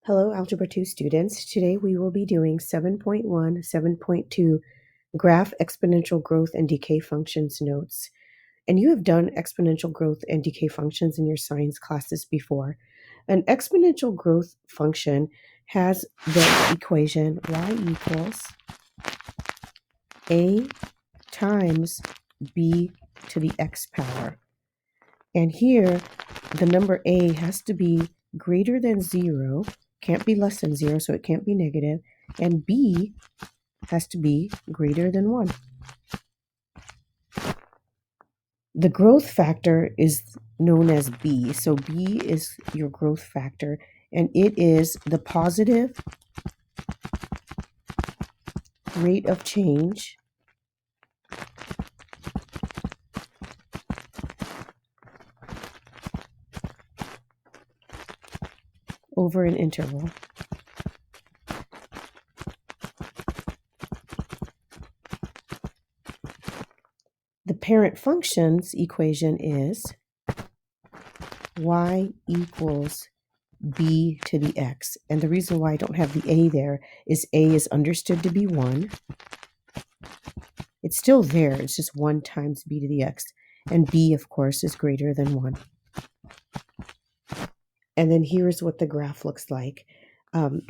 Hello, Algebra 2 students. Today we will be doing 7.1, 7.2 Graph Exponential Growth and Decay Functions notes. And you have done exponential growth and decay functions in your science classes before. An exponential growth function has the equation y equals a times b to the x power. And here, the number a has to be greater than 0, can't be less than 0, so it can't be negative, and b has to be greater than 1. The growth factor is known as b, so b is your growth factor, and it is the positive rate of change over an interval. The parent function's equation is y equals b to the x. And the reason why I don't have the a there is a is understood to be 1. It's still there. It's just 1 times b to the x. And b, of course, is greater than 1. And then here's what the graph looks like.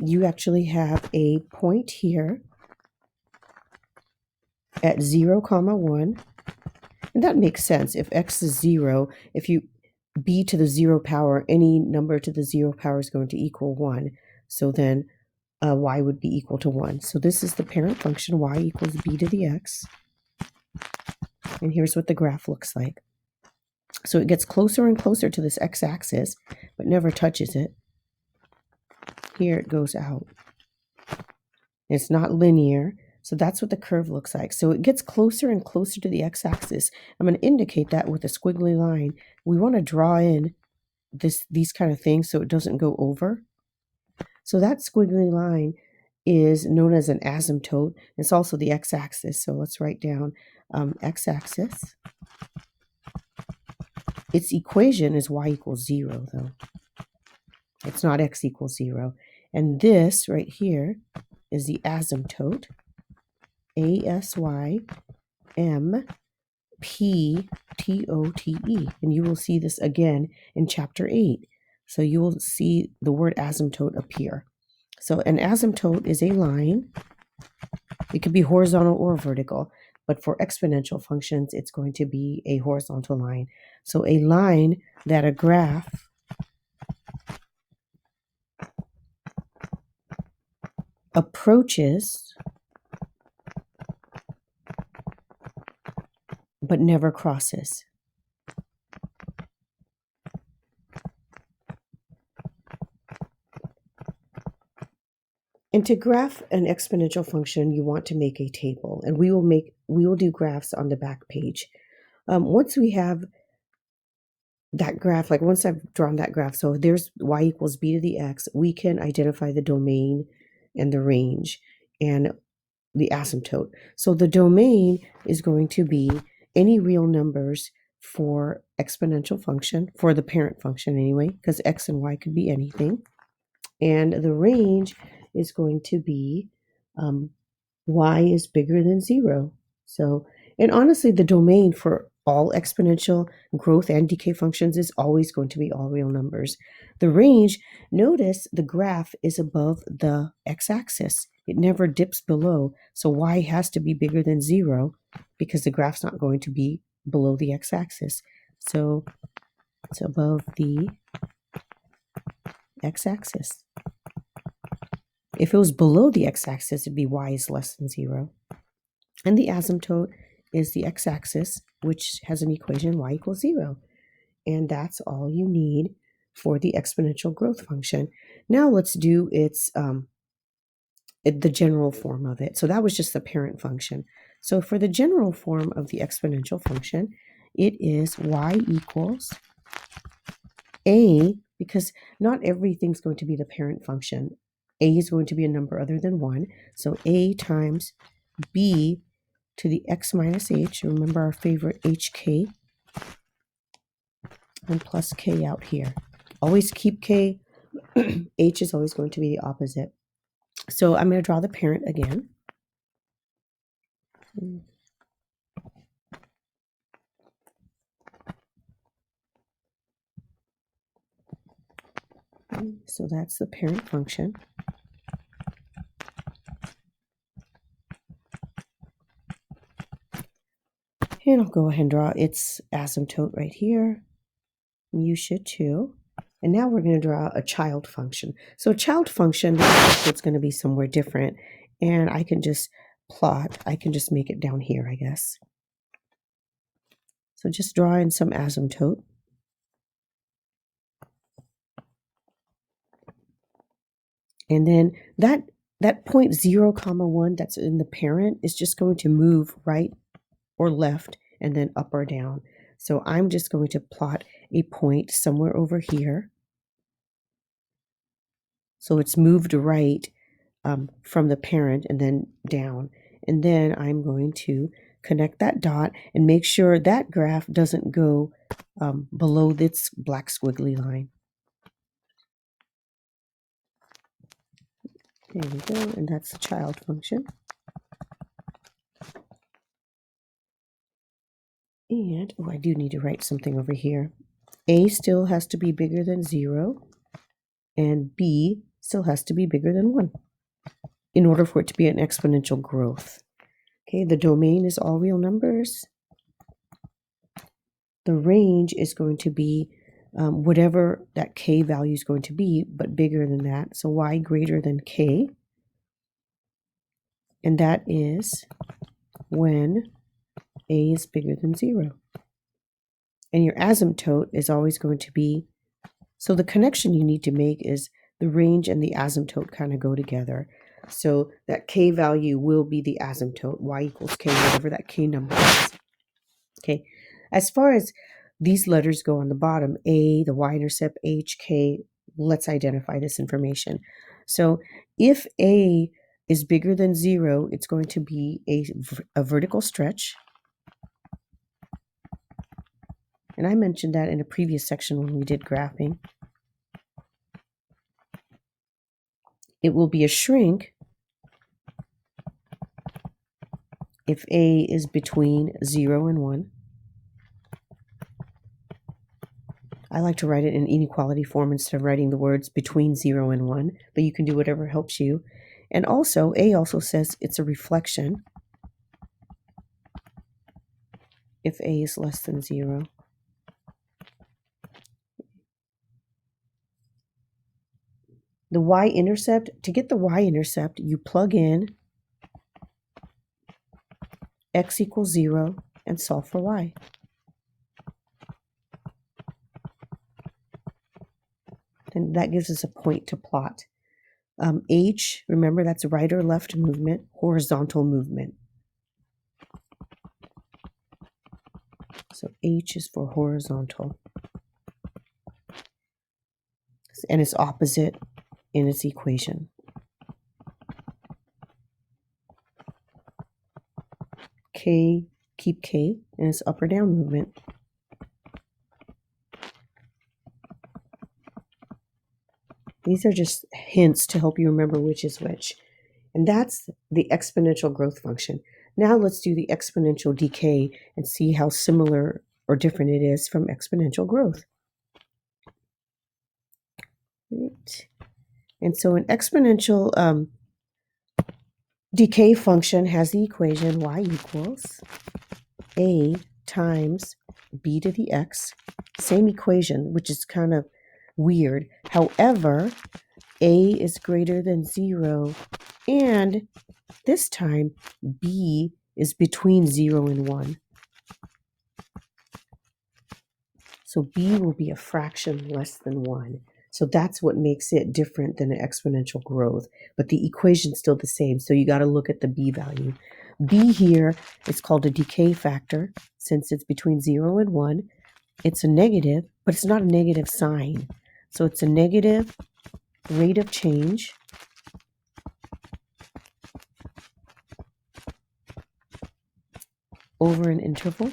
You actually have a point here at 0, 1. And that makes sense. If x is 0, if you b to the 0 power, any number to the 0 power is going to equal 1. So then y would be equal to 1. So this is the parent function, y equals b to the x. And here's what the graph looks like. So it gets closer and closer to this x-axis, but never touches it. Here it goes out. It's not linear, so that's what the curve looks like. So it gets closer and closer to the x-axis. I'm going to indicate that with a squiggly line. We want to draw in these kind of things so it doesn't go over. So that squiggly line is known as an asymptote. It's also the x-axis. So let's write down x-axis. Its equation is y equals 0, though. It's not x equals 0. And this right here is the asymptote. ASYMPTOTE. And you will see this again in chapter 8. So you will see the word asymptote appear. So an asymptote is a line. It could be horizontal or vertical, but for exponential functions, it's going to be a horizontal line. So a line that a graph approaches but never crosses. And to graph an exponential function, you want to make a table, and we will do graphs on the back page. Once we have that graph, like once I've drawn that graph, so there's y equals b to the x, we can identify the domain and the range and the asymptote. So the domain is going to be any real numbers for exponential function, for the parent function anyway, because x and y could be anything. And the range is going to be y is bigger than 0. So, and honestly, the domain for all exponential growth and decay functions is always going to be all real numbers. The range, notice the graph is above the x-axis. It never dips below. So y has to be bigger than 0 because the graph's not going to be below the x-axis. So it's above the x-axis. If it was below the x-axis, it'd be y is less than 0. And the asymptote is the x-axis, which has an equation y equals 0. And that's all you need for the exponential growth function. Now let's do the general form of it. So that was just the parent function. So for the general form of the exponential function, it is y equals a, because not everything's going to be the parent function. A is going to be a number other than 1. So a times b to the x minus h. Remember our favorite hk. And plus k out here. Always keep k H is always going to be the opposite. So I'm going to draw the parent again. So that's the parent function. And I'll go ahead and draw its asymptote right here. You should too. And now we're going to draw a child function. So a child function, the asymptote's going to be somewhere different. And I can just plot, I can just make it down here, I guess. So just draw in some asymptote. And then that point 0, 1 that's in the parent is just going to move right or left and then up or down. So I'm just going to plot a point somewhere over here. So it's moved right from the parent and then down. And then I'm going to connect that dot and make sure that graph doesn't go below this black squiggly line. There we go, and that's the child function. And, I do need to write something over here. A still has to be bigger than 0, and B still has to be bigger than 1 in order for it to be an exponential growth. Okay, the domain is all real numbers. The range is going to be whatever that k value is going to be, but bigger than that. So y greater than k. And that is when a is bigger than 0. And your asymptote is always going to be, so the connection you need to make is the range and the asymptote kind of go together. So that k value will be the asymptote, y equals k, whatever that k number is. Okay, as far as these letters go on the bottom, A, the Y-intercept, H, K, let's identify this information. So if A is bigger than 0, it's going to be a vertical stretch. And I mentioned that in a previous section when we did graphing. It will be a shrink if A is between 0 and 1. I like to write it in inequality form instead of writing the words between 0 and 1, but you can do whatever helps you. And also, A also says it's a reflection if A is less than 0. The Y-intercept, to get the Y-intercept, you plug in x equals 0 and solve for y. And that gives us a point to plot. H, remember that's right or left movement, horizontal movement. So H is for horizontal. And it's opposite in its equation. K, keep K, and it's up or down movement. These are just hints to help you remember which is which. And that's the exponential growth function. Now let's do the exponential decay and see how similar or different it is from exponential growth. Right. And so an exponential decay function has the equation y equals a times b to the x. Same equation, which is kind of weird. However, a is greater than 0, and this time b is between 0 and 1. So b will be a fraction less than 1. So that's what makes it different than an exponential growth. But the equation's still the same, so you got to look at the b value. B here is called a decay factor. Since it's between 0 and 1, it's a negative, but it's not a negative sign. So it's a negative rate of change over an interval.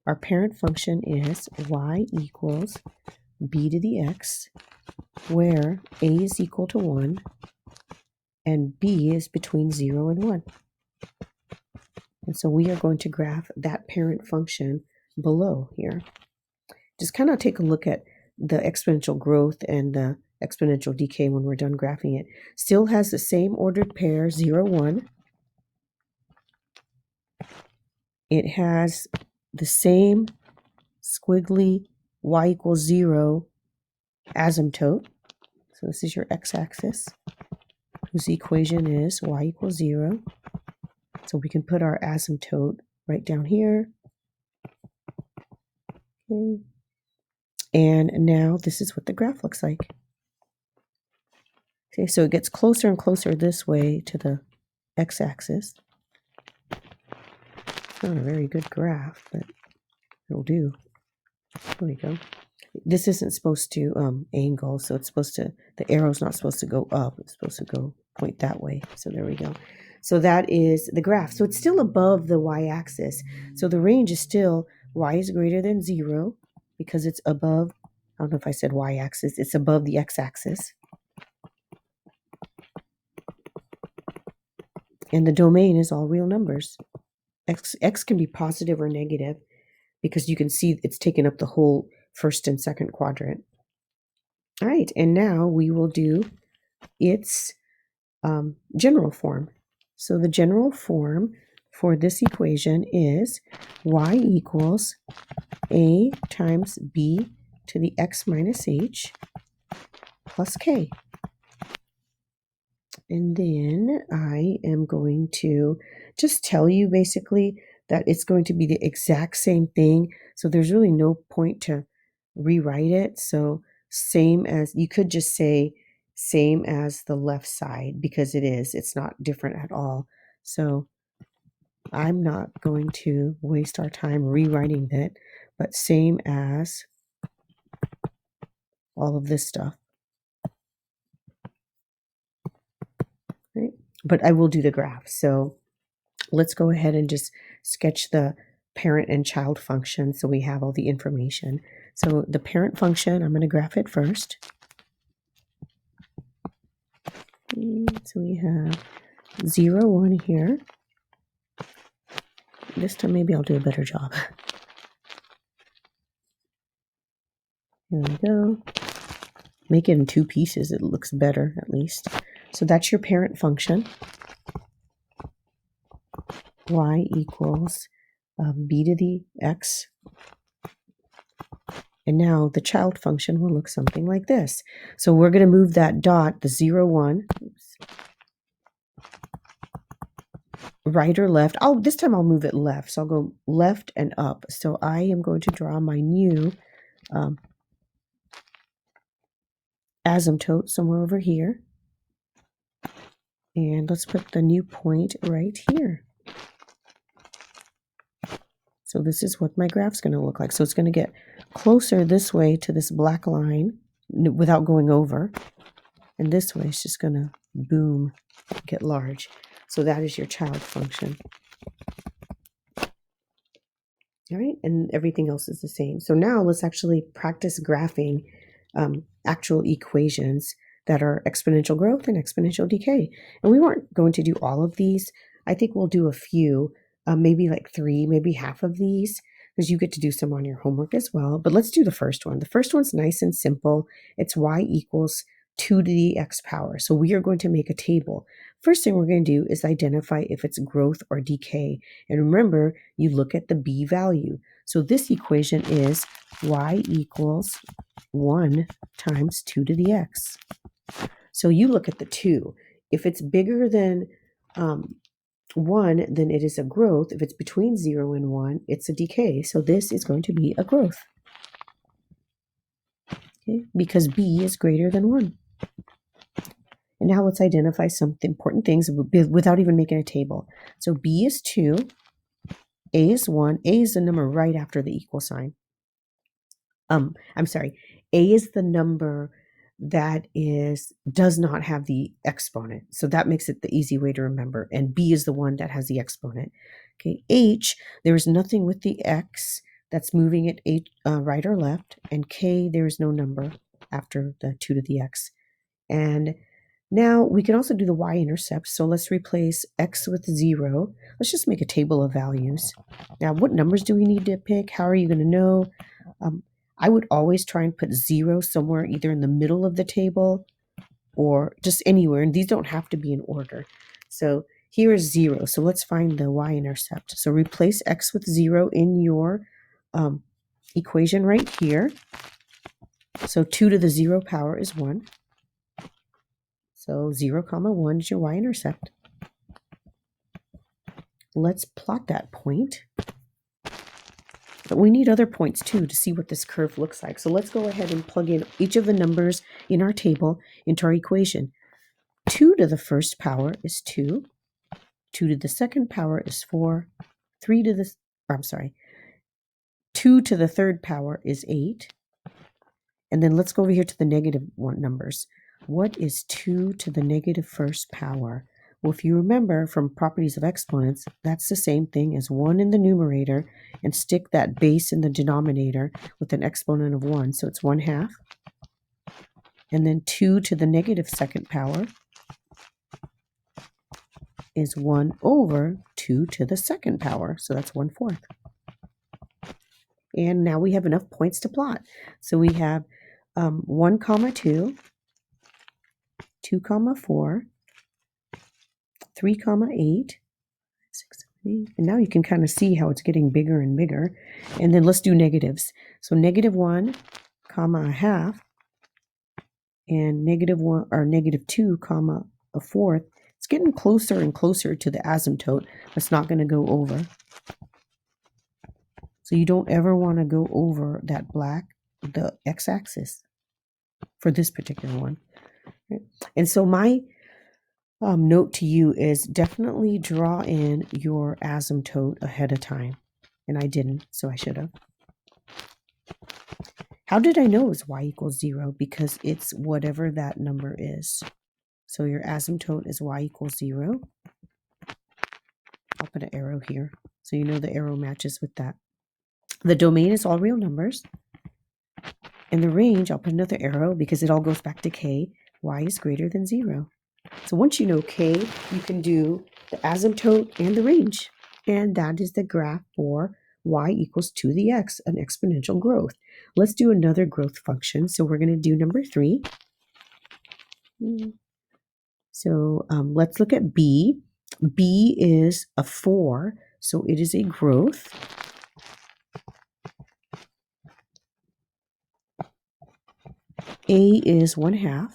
our parent function is y equals b to the x, where a is equal to 1 and b is between 0 and 1. And so we are going to graph that parent function below here. Just kind of take a look at the exponential growth and the exponential decay when we're done graphing it. Still has the same ordered pair, 0, 1. It has the same squiggly y equals 0 asymptote. So this is your x-axis, whose equation is y equals 0. So we can put our asymptote right down here. Okay. And now this is what the graph looks like. Okay, so it gets closer and closer this way to the x-axis. It's not a very good graph, but it'll do. There we go. This isn't supposed to angle, so it's supposed to, the arrow's not supposed to go up. It's supposed to go point that way. So there we go. So that is the graph. So it's still above the y-axis. So the range is still y is greater than 0 because it's above, I don't know if I said y-axis, it's above the x-axis. And the domain is all real numbers. X can be positive or negative because you can see it's taken up the whole first and second quadrant. All right, and now we will do its general form. So the general form for this equation is y equals a times b to the x minus h plus k. And then I am going to just tell you basically that it's going to be the exact same thing. So there's really no point to rewrite it. So same as, you could just say same as the left side because it's not different at all. So I'm not going to waste our time rewriting that, but same as all of this stuff. Right? But I will do the graph. So let's go ahead and just sketch the parent and child function so we have all the information. So the parent function, I'm going to graph it first. So we have 0, 1 here. This time maybe I'll do a better job. Here we go. Make it in 2 pieces. It looks better at least. So that's your parent function. Y equals b to the x. And now the child function will look something like this. So we're going to move that dot, the 0, 1, right or left. This time I'll move it left. So I'll go left and up. So I am going to draw my new asymptote somewhere over here. And let's put the new point right here. So this is what my graph's going to look like. So it's going to get closer this way to this black line without going over. And this way it's just going to boom, get large. So that is your child function. All right, and everything else is the same. So now let's actually practice graphing actual equations that are exponential growth and exponential decay. And we weren't going to do all of these. I think we'll do a few, maybe like 3, maybe half of these, because you get to do some on your homework as well. But let's do the first one. The first one's nice and simple. It's y equals 2 to the x power. So we are going to make a table. First thing we're going to do is identify if it's growth or decay. And remember, you look at the b value. So this equation is y equals 1 times 2 to the x. So you look at the 2. If it's bigger than 1, then it is a growth. If it's between 0 and 1, it's a decay. So this is going to be a growth. Okay, because b is greater than 1. And now let's identify some important things without even making a table. So b is 2, a is 1, a is the number right after the equal sign. I'm sorry, a is the number that does not have the exponent. So that makes it the easy way to remember. And b is the one that has the exponent. Okay, h, there is nothing with the x, That's moving it right or left. And k, there is no number after the 2 to the x. And now we can also do the y-intercept. So let's replace x with 0. Let's just make a table of values. Now, what numbers do we need to pick? How are you going to know? I would always try and put 0 somewhere either in the middle of the table or just anywhere. And these don't have to be in order. So here is 0. So let's find the y-intercept. So replace x with 0 in your equation right here. So 2 to the 0 power is 1. So 0, 1 is your y-intercept. Let's plot that point. But we need other points too to see what this curve looks like. So let's go ahead and plug in each of the numbers in our table into our equation. 2 to the first power is 2. 2 to the second power is 4. 2 to the third power is 8. And then let's go over here to the negative one numbers. What is 2 to the negative first power? Well, if you remember from properties of exponents, that's the same thing as 1 in the numerator, and stick that base in the denominator with an exponent of 1. So it's 1/2. And then 2 to the negative second power is 1 over 2 to the second power. So that's 1/4. And now we have enough points to plot. So we have 1, 2, 2, 4, 3, 8, 6, 7, 8. And now you can kind of see how it's getting bigger and bigger. And then let's do negatives. So -1, 1/2, and -1 or -2, 1/4. It's getting closer and closer to the asymptote. It's not going to go over. So you don't ever want to go over that the x-axis for this particular one. And so my note to you is definitely draw in your asymptote ahead of time. And I didn't, so I should have. How did I know it was y = 0? Because it's whatever that number is. So your asymptote is y = 0. I'll put an arrow here so you know the arrow matches with that. The domain is all real numbers. And the range, I'll put another arrow because it all goes back to k. Y is greater than 0. So once you know k, you can do the asymptote and the range. And that is the graph for y = 2 to the x, an exponential growth. Let's do another growth function. So we're going to do number 3. So let's look at b. b is a 4, so it is a growth. A is 1/2.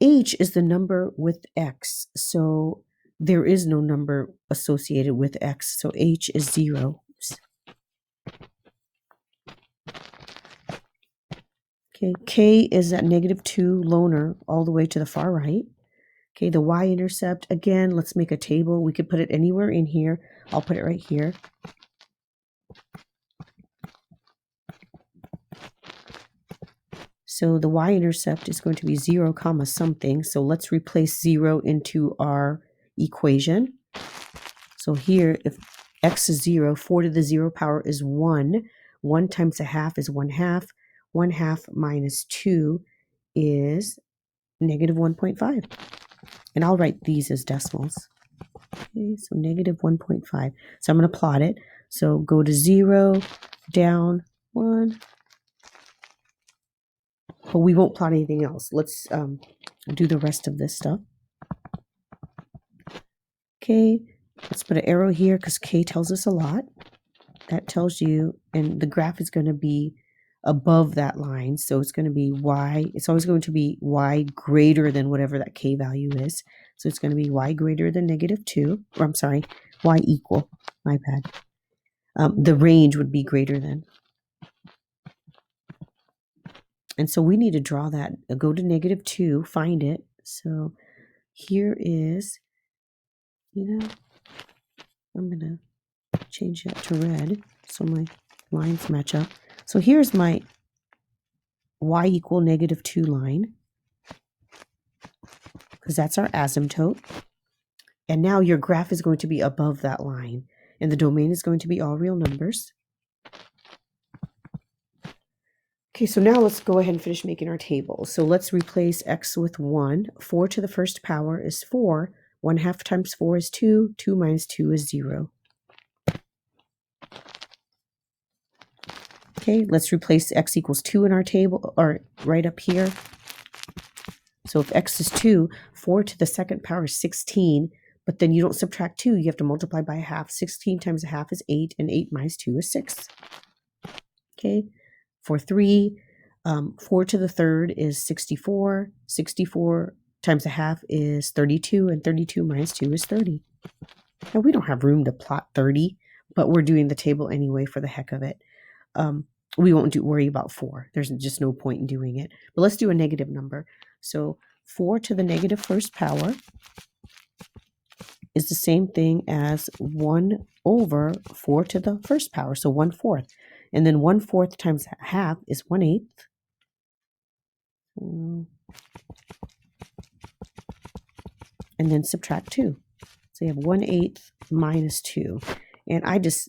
H is the number with x, so there is no number associated with x, so H is 0. Okay, K is that -2 loner all the way to the far right. Okay, the y-intercept, again, let's make a table. We could put it anywhere in here. I'll put it right here. So the y-intercept is going to be 0, something. So let's replace 0 into our equation. So here, if x is 0, 4 to the 0 power is 1. 1 times 1/2 is 1/2. 1/2 minus 2 is -1.5. And I'll write these as decimals. Okay, so -1.5. So I'm going to plot it. So go to 0, down, 1. But we won't plot anything else. Let's do the rest of this stuff. Okay, let's put an arrow here because K tells us a lot. That tells you, and the graph is going to be above that line. So it's going to be y. It's always going to be y greater than whatever that K value is. So it's going to be y greater than -2. Or I'm sorry, y equal. My bad. The range would be greater than. And so we need to draw that. Go to -2, find it. So here is, I'm going to change that to red so my lines match up. So here's my y = -2 line, because that's our asymptote. And now your graph is going to be above that line. And the domain is going to be all real numbers. Okay, so now let's go ahead and finish making our table. So let's replace x with 1. 4 to the first power is 4. 1/2 times 4 is 2. 2 minus 2 is 0. Okay, let's replace x equals 2 in our table, or right up here. So if x is 2, 4 to the second power is 16. But then you don't subtract 2. You have to multiply by 1/2. 16 times 1/2 is 8. And 8 minus 2 is 6. Okay. For 3, 4 to the third is 64. 64 times 1/2 is 32, and 32 minus 2 is 30. Now, we don't have room to plot 30, but we're doing the table anyway for the heck of it. We won't worry about 4. There's just no point in doing it. But let's do a negative number. So 4 to the negative first power is the same thing as 1 over 4 to the first power, so 1/4. And then 1/4 times 1/2 is 1/8. And then subtract 2. So you have 1/8 minus 2. And I just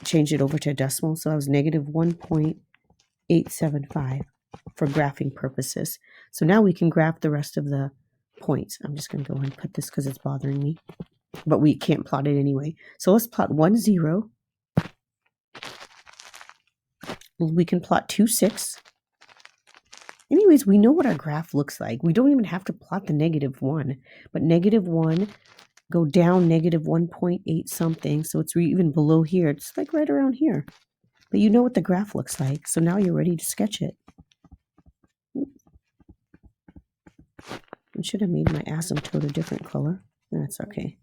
changed it over to a decimal, so I was negative 1.875 for graphing purposes. So now we can graph the rest of the points. I'm just going to go ahead and put this because it's bothering me. But we can't plot it anyway. So let's plot 1, 0. We can plot 2, 6. Anyways, we know what our graph looks like. We don't even have to plot the negative 1. But negative 1, go down negative 1.8 something. So it's even below here. It's like right around here. But you know what the graph looks like. So now you're ready to sketch it. I should have made my asymptote a different color. That's okay.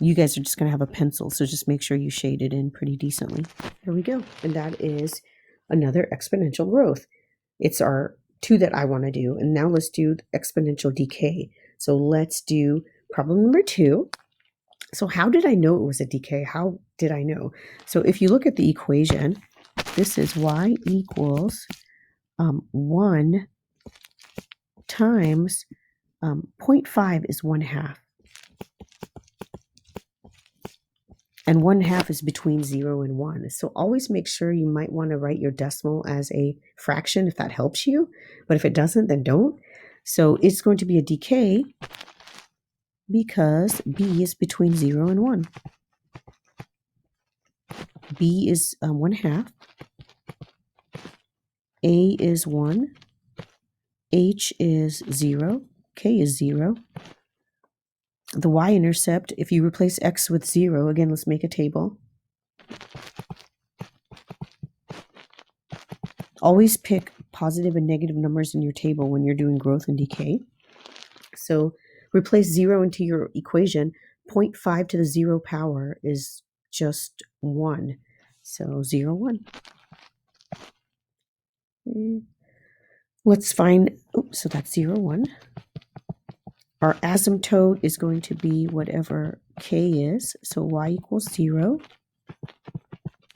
You guys are just going to have a pencil, so just make sure you shade it in pretty decently. There we go. And that is another exponential growth. It's our 2 that I want to do. And now let's do exponential decay. So let's do problem number 2. So how did I know it was a decay? How did I know? So if you look at the equation, this is y equals 1 times 0.5 is 1/2. And 1/2 is between 0 and 1. So always make sure you might want to write your decimal as a fraction if that helps you. But if it doesn't, then don't. So it's going to be a decay because b is between 0 and 1. b is 1/2. a is 1. h is 0. k is 0. The y-intercept, if you replace x with 0, again, let's make a table. Always pick positive and negative numbers in your table when you're doing growth and decay. So replace 0 into your equation. 0.5 to the 0 power is just 1. So 0, 1. Let's find, so that's 0, 1. Our asymptote is going to be whatever k is, so y equals 0.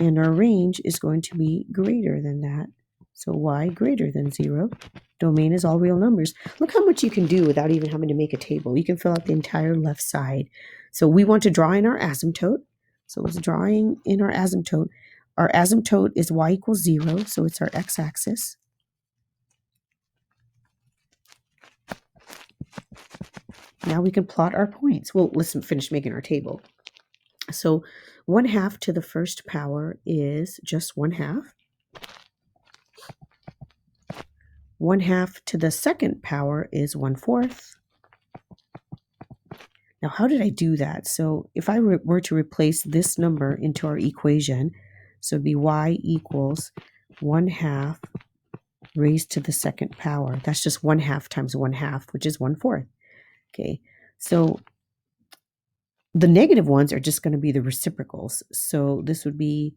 And our range is going to be greater than that, so y greater than 0. Domain is all real numbers. Look how much you can do without even having to make a table. You can fill out the entire left side. So we want to draw in our asymptote. So let's draw in our asymptote. Our asymptote is y equals 0, so it's our x-axis. Now we can plot our points. Well, let's finish making our table. So 1/2 to the first power is just 1/2. 1/2 to the second power is 1/4. Now, how did I do that? So if I were to replace this number into our equation, so it'd be y equals 1/2 raised to the second power. That's just 1/2 times 1/2, which is 1/4. Okay, so the negative ones are just going to be the reciprocals. So this would be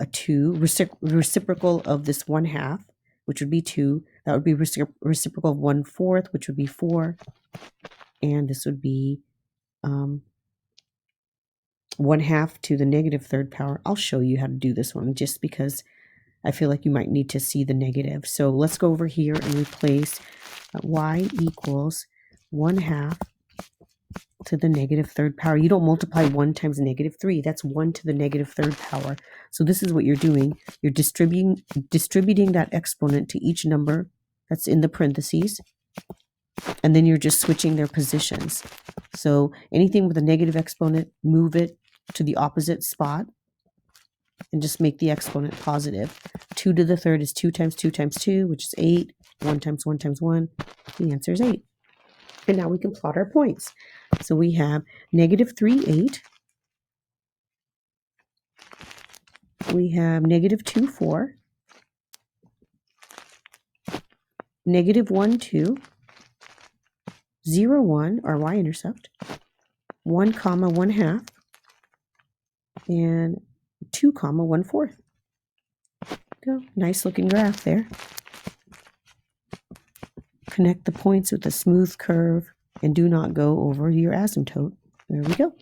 a 2, reciprocal of this 1/2, which would be 2. That would be reciprocal of 1/4, which would be 4. And this would be 1/2 to the negative third power. I'll show you how to do this one just because I feel like you might need to see the negative. So let's go over here and replace y equals 1/2 to the negative third power. You don't multiply 1 times negative 3. That's 1 to the negative third power. So this is what you're doing. You're distributing that exponent to each number that's in the parentheses, and then you're just switching their positions. So anything with a negative exponent, move it to the opposite spot and just make the exponent positive. 2 to the third is 2 times 2 times 2, which is 8. 1 times 1 times 1. The answer is 8. And now we can plot our points. So we have negative 3, 8. We have negative 2, 4. Negative 1, 2. 0, 1, our y-intercept. 1 comma 1 half. And 2 comma 1 fourth. Go. Nice looking graph there. Connect the points with a smooth curve and do not go over your asymptote. There we go.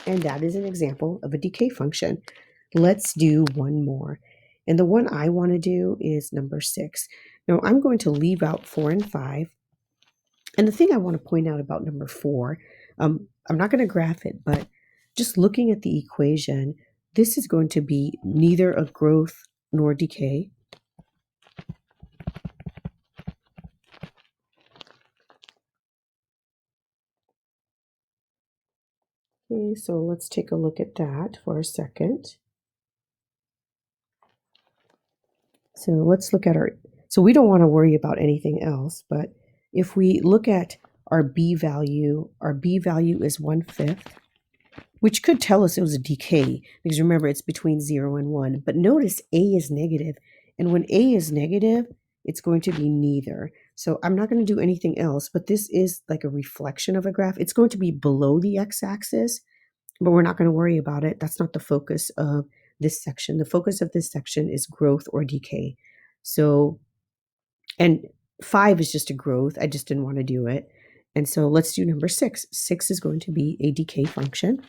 And that is an example of a decay function. Let's do one more. And the one I want to do is number 6. Now I'm going to leave out 4 and 5. And the thing I want to point out about number 4, I'm not going to graph it, but just looking at the equation, this is going to be neither a growth nor decay. Okay, so let's take a look at that for a second. So let's look at so we don't want to worry about anything else, but if we look at our b value is 1/5, which could tell us it was a decay, because remember it's between 0 and 1. But notice a is negative, and when a is negative, it's going to be neither. So I'm not going to do anything else, but this is like a reflection of a graph. It's going to be below the x-axis, but we're not going to worry about it. That's not the focus of this section. The focus of this section is growth or decay. So, and 5 is just a growth. I just didn't want to do it. And so let's do number 6. 6 is going to be a decay function.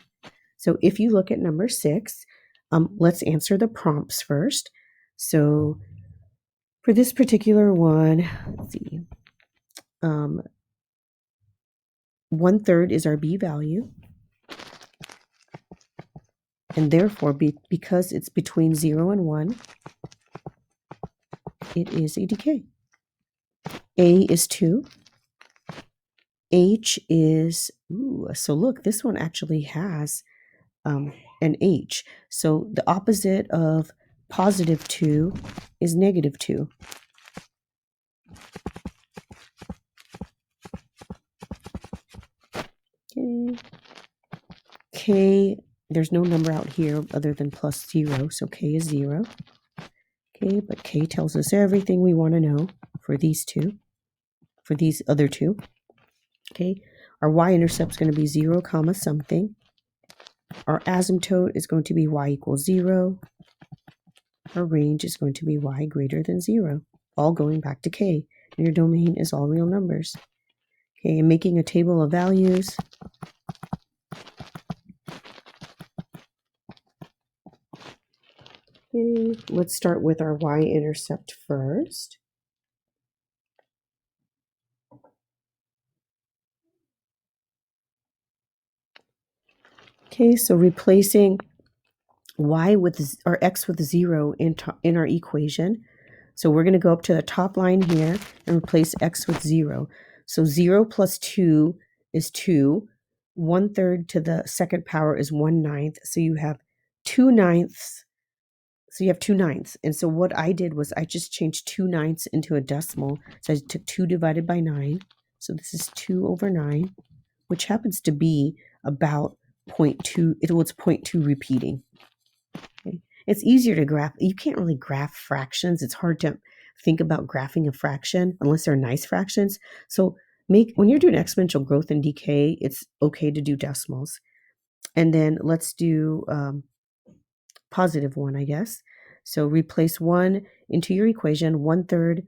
So if you look at number 6, let's answer the prompts first. So for this particular one, let's see, 1/3 is our b value. And therefore, because it's between 0 and 1, it is a decay. A is 2. H is, so look, this one actually has an H. So the opposite of positive 2 is negative 2. Okay. K, there's no number out here other than plus 0, so K is 0. Okay, but K tells us everything we want to know for these two, for these other two. Okay, our y-intercept is going to be 0 comma something. Our asymptote is going to be y equals 0. Our range is going to be y greater than 0, all going back to k. And your domain is all real numbers. Okay, and making a table of values. Okay, let's start with our y-intercept first. Okay, so replacing y with or x with 0 in our equation. So we're going to go up to the top line here and replace x with 0. So 0 plus 2 is 2. 1/3 to the second power is 1/9. So you have 2/9. So you have 2/9. And so what I did was I just changed 2/9 into a decimal. So I took 2 divided by 9. So this is 2 over 9, which happens to be about 0.2. It's 0.2 repeating. Okay. It's easier to graph. You can't really graph fractions. It's hard to think about graphing a fraction unless they're nice fractions. So when you're doing exponential growth and decay, it's okay to do decimals. And then let's do positive 1, I guess. So replace 1 into your equation. 1/3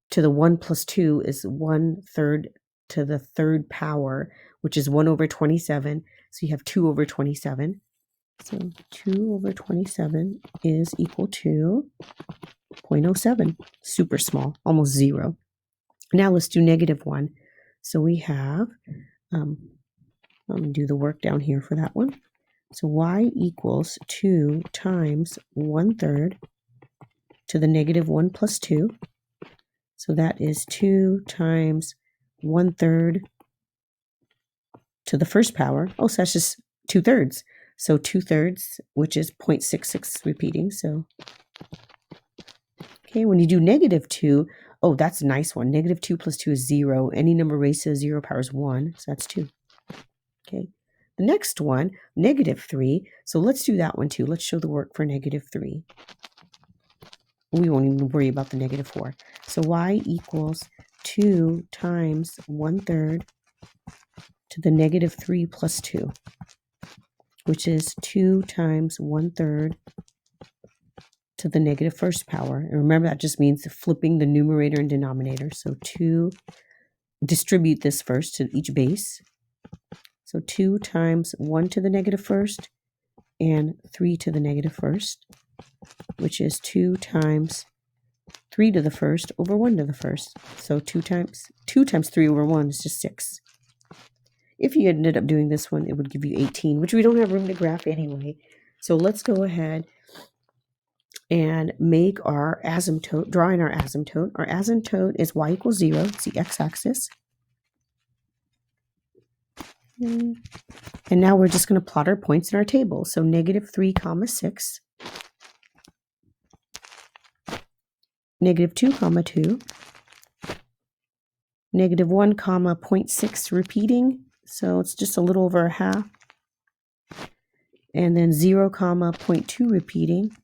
to the 1 plus 2 is 1/3 to the third power, which is 1 over 27. So you have 2 over 27. So 2 over 27 is equal to 0.07. Super small, almost 0. Now let's do negative 1. So we have I'm going to do the work down here for that one. So y equals 2 times 1/3 to the negative 1 plus 2. So that is 2 times 1/3 to the first power. Oh, so that's just 2/3. So 2/3, which is 0.66 repeating. So, okay, when you do -2, oh, that's a nice one. -2 plus 2 is 0. Any number raised to 0 power is 1. So that's 2. Okay. The next one, -3. So let's do that one too. Let's show the work for -3. We won't even worry about the -4. So y equals 2 times 1/3 to the -3 plus 2, which is 2 times 1/3 to the negative first power. And remember, that just means flipping the numerator and denominator. So 2, distribute this first to each base. So 2 times 1 to the negative first and 3 to the negative first, which is 2 times 3 to the first over 1 to the first. So 2 times 3 over 1 is just 6. If you ended up doing this one, it would give you 18, which we don't have room to graph anyway. So let's go ahead and make our asymptote, draw in our asymptote. Our asymptote is y equals 0. It's the x-axis. And now we're just going to plot our points in our table. So -3, 6, -2, 2, -1, 0.6 repeating. So it's just a little over a half. And then 0, 0.2 repeating.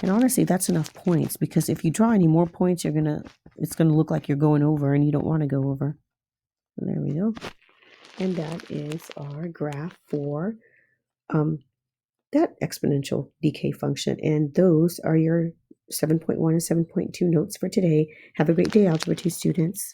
And honestly, that's enough points, because if you draw any more points, it's gonna look like you're going over, and you don't want to go over. So there we go. And that is our graph for that exponential decay function. And those are your 7.1 and 7.2 notes for today. Have a great day, Algebra 2 students.